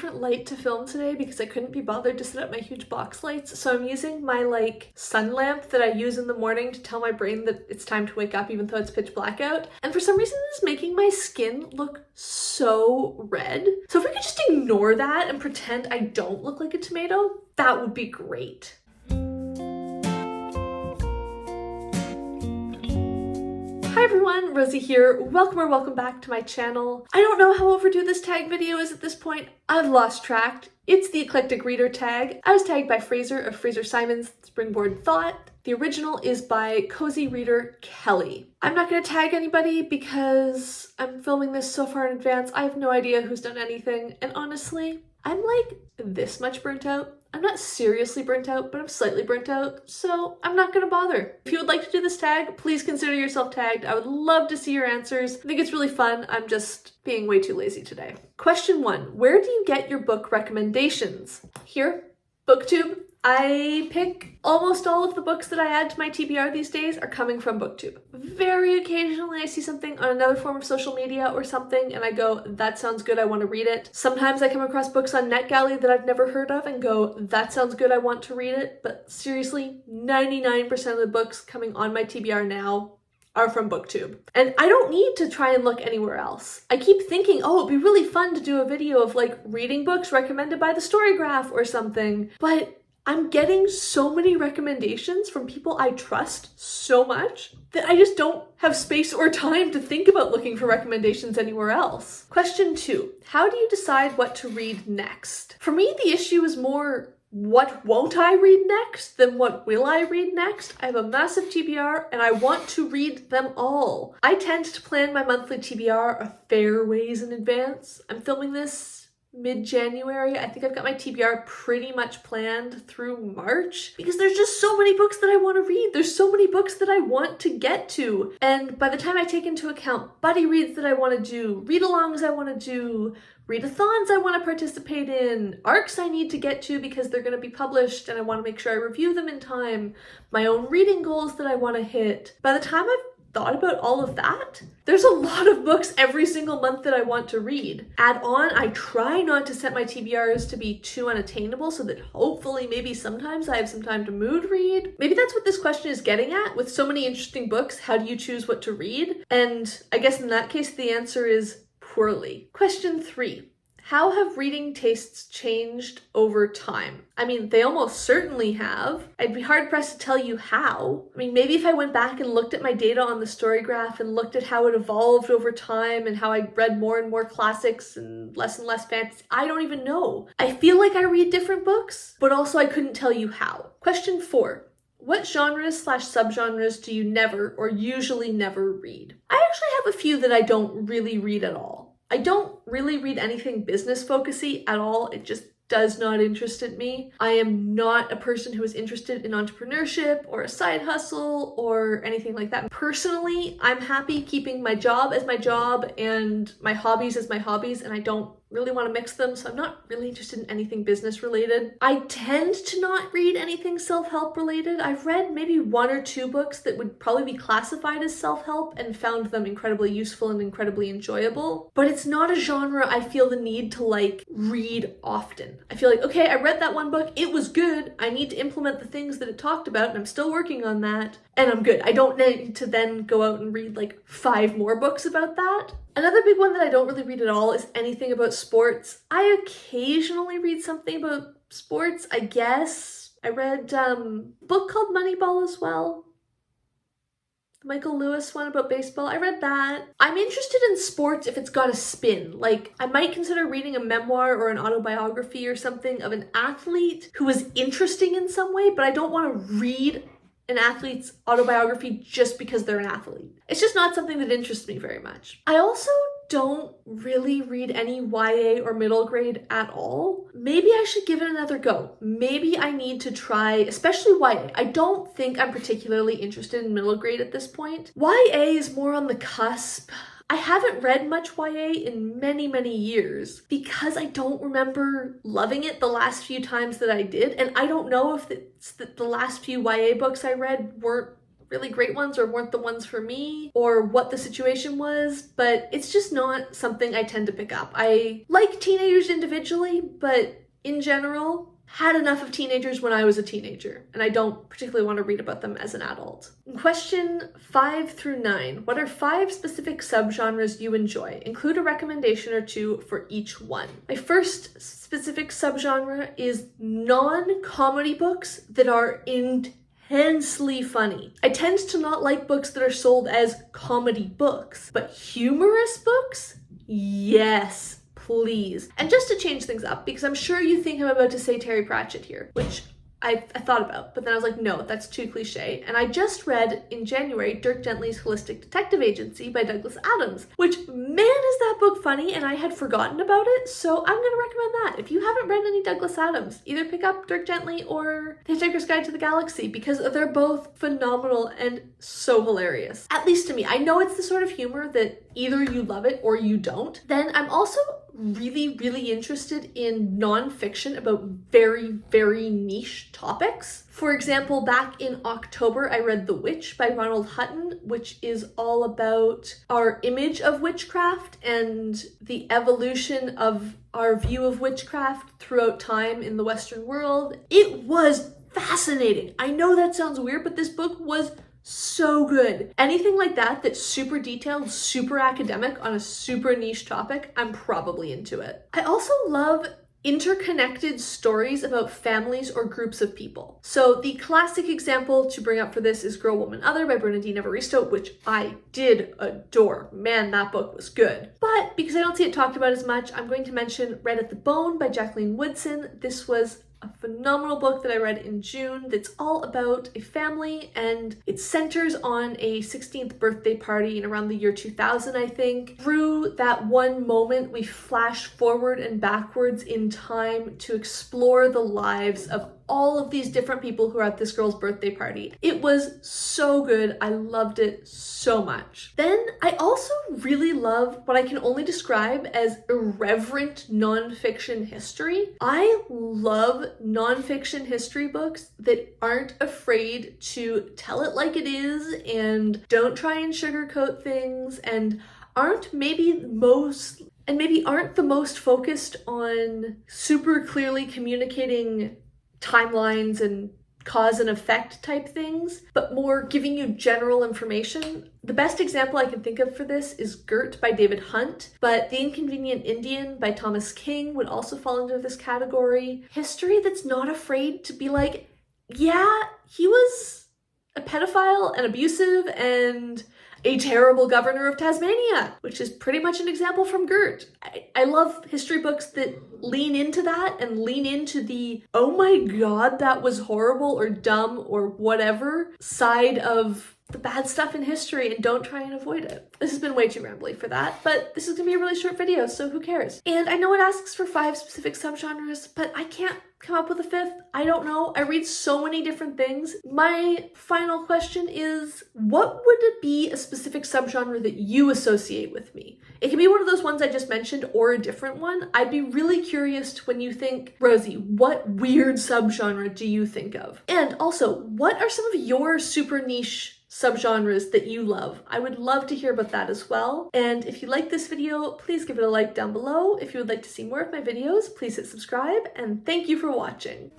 different light to film today because I couldn't be bothered to set up my huge box lights. So I'm using my like sun lamp that I use in the morning to tell my brain that it's time to wake up even though it's pitch black out. And for some reason this is making my skin look so red. So if we could just ignore that and pretend I don't look like a tomato, that would be great. Hi everyone, Rosie here. Welcome back to my channel. I don't know how overdue this tag video is at this point. I've lost track. It's the Eclectic Reader Tag. I was tagged by Fraser of Fraser Simon's Springboard Thought. The original is by Cozy Reader Kelly. I'm not going to tag anybody because I'm filming this so far in advance. I have no idea who's done anything, and honestly, I'm like this much burnt out. I'm not seriously burnt out, but I'm slightly burnt out, so I'm not gonna bother. If you would like to do this tag, please consider yourself tagged. I would love to see your answers. I think it's really fun. I'm just being way too lazy today. Question 1, where do you get your book recommendations? Here, Booktube. I pick almost all of the books that I add to my TBR these days are coming from Booktube. Very occasionally I see something on another form of social media or something and I go, that sounds good, I want to read it. Sometimes I come across books on NetGalley that I've never heard of and go, that sounds good, I want to read it. But seriously, 99% of the books coming on my TBR now are from Booktube. And I don't need to try and look anywhere else. I keep thinking, oh, it'd be really fun to do a video of like reading books recommended by the Storygraph or something, but I'm getting so many recommendations from people I trust so much that I just don't have space or time to think about looking for recommendations anywhere else. Question 2, how do you decide what to read next? For me, the issue is more what won't I read next than what will I read next. I have a massive TBR and I want to read them all. I tend to plan my monthly TBR a fair ways in advance. I'm filming this mid-January. I think I've got my TBR pretty much planned through March because there's just so many books that I want to read. There's so many books that I want to get to. And by the time I take into account buddy reads that I want to do, read-alongs I want to do, readathons I want to participate in, arcs I need to get to because they're going to be published and I want to make sure I review them in time, my own reading goals that I want to hit. By the time I've thought about all of that, there's a lot of books every single month that I want to read. Add on, I try not to set my TBRs to be too unattainable so that hopefully maybe sometimes I have some time to mood read. Maybe that's what this question is getting at. With so many interesting books, how do you choose what to read? And I guess in that case, the answer is poorly. Question 3. How have reading tastes changed over time? I mean, they almost certainly have. I'd be hard pressed to tell you how. I mean, maybe if I went back and looked at my data on the Storygraph and looked at how it evolved over time and how I read more and more classics and less fantasy, I don't even know. I feel like I read different books, but also I couldn't tell you how. Question 4. What genres/subgenres do you never or usually never read? I actually have a few that I don't really read at all. I don't really read anything business focusy at all. It just does not interest me. I am not a person who is interested in entrepreneurship or a side hustle or anything like that. Personally, I'm happy keeping my job as my job and my hobbies as my hobbies, and I don't really want to mix them, so I'm not really interested in anything business related. I tend to not read anything self-help related. I've read maybe 1 or 2 books that would probably be classified as self-help and found them incredibly useful and incredibly enjoyable, but it's not a genre I feel the need to like read often. I feel like, okay, I read that one book, it was good, I need to implement the things that it talked about and I'm still working on that, and I'm good. I don't need to then go out and read like 5 more books about that. Another big one that I don't really read at all is anything about sports. I occasionally read something about sports, I guess. I read a book called Moneyball as well. The Michael Lewis one about baseball. I read that. I'm interested in sports if it's got a spin. Like, I might consider reading a memoir or an autobiography or something of an athlete who is interesting in some way, but I don't want to read an athlete's autobiography just because they're an athlete. It's just not something that interests me very much. I also don't really read any YA or middle grade at all. Maybe I should give it another go. Maybe I need to try, especially YA. I don't think I'm particularly interested in middle grade at this point. YA is more on the cusp. I haven't read much YA in many years because I don't remember loving it the last few times that I did, and I don't know if it's that the last few YA books I read weren't really great ones or weren't the ones for me, or what the situation was, but it's just not something I tend to pick up. I like teenagers individually, but in general, had enough of teenagers when I was a teenager, and I don't particularly want to read about them as an adult. Question 5 through 9. What are 5 specific subgenres you enjoy? Include a recommendation or 2 for each one. My first specific subgenre is non-comedy books that are intensely funny. I tend to not like books that are sold as comedy books, but humorous books? Yes. Please. And just to change things up, because I'm sure you think I'm about to say Terry Pratchett here, which I thought about, but then I was like, no, that's too cliche. And I just read in January Dirk Gently's Holistic Detective Agency by Douglas Adams, which, man, is that book funny, and I had forgotten about it, so I'm going to recommend that. If you haven't read any Douglas Adams, either pick up Dirk Gently or The Hitchhiker's Guide to the Galaxy, because they're both phenomenal and so hilarious. At least to me. I know it's the sort of humor that either you love it or you don't. Then I'm also really interested in nonfiction about very niche topics. For example, back in October, I read The Witch by Ronald Hutton, which is all about our image of witchcraft and the evolution of our view of witchcraft throughout time in the Western world. It was fascinating. I know that sounds weird, but this book was so good. Anything like that that's super detailed, super academic on a super niche topic, I'm probably into it. I also love interconnected stories about families or groups of people. So the classic example to bring up for this is Girl, Woman, Other by Bernardine Evaristo, which I did adore. Man, that book was good. But because I don't see it talked about as much, I'm going to mention Red at the Bone by Jacqueline Woodson. This was a phenomenal book that I read in June that's all about a family, and it centers on a 16th birthday party in around the year 2000, I think. Through that one moment, we flash forward and backwards in time to explore the lives of all of these different people who are at this girl's birthday party. It was so good. I loved it so much. Then I also really love what I can only describe as irreverent nonfiction history. I love nonfiction history books that aren't afraid to tell it like it is and don't try and sugarcoat things and aren't the most focused on super clearly communicating timelines and cause and effect type things, but more giving you general information. The best example I can think of for this is Girt by David Hunt, but The Inconvenient Indian by Thomas King would also fall into this category. History that's not afraid to be like, yeah, he was a pedophile and abusive and a terrible governor of Tasmania, which is pretty much an example from Girt. I love history books that lean into that and lean into the, oh my god, that was horrible or dumb or whatever side of the bad stuff in history and don't try and avoid it. This has been way too rambly for that, but this is gonna be a really short video, so who cares? And I know it asks for 5 specific subgenres, but I can't come up with a 5th. I don't know. I read so many different things. My final question is, what would it be a specific subgenre that you associate with me? It can be one of those ones I just mentioned or a different one. I'd be really curious to when you think, Rosie, what weird subgenre do you think of? And also, what are some of your super niche subgenres that you love? I would love to hear about that as well. And if you like this video, please give it a like down below. If you would like to see more of my videos, please hit subscribe, and thank you for watching.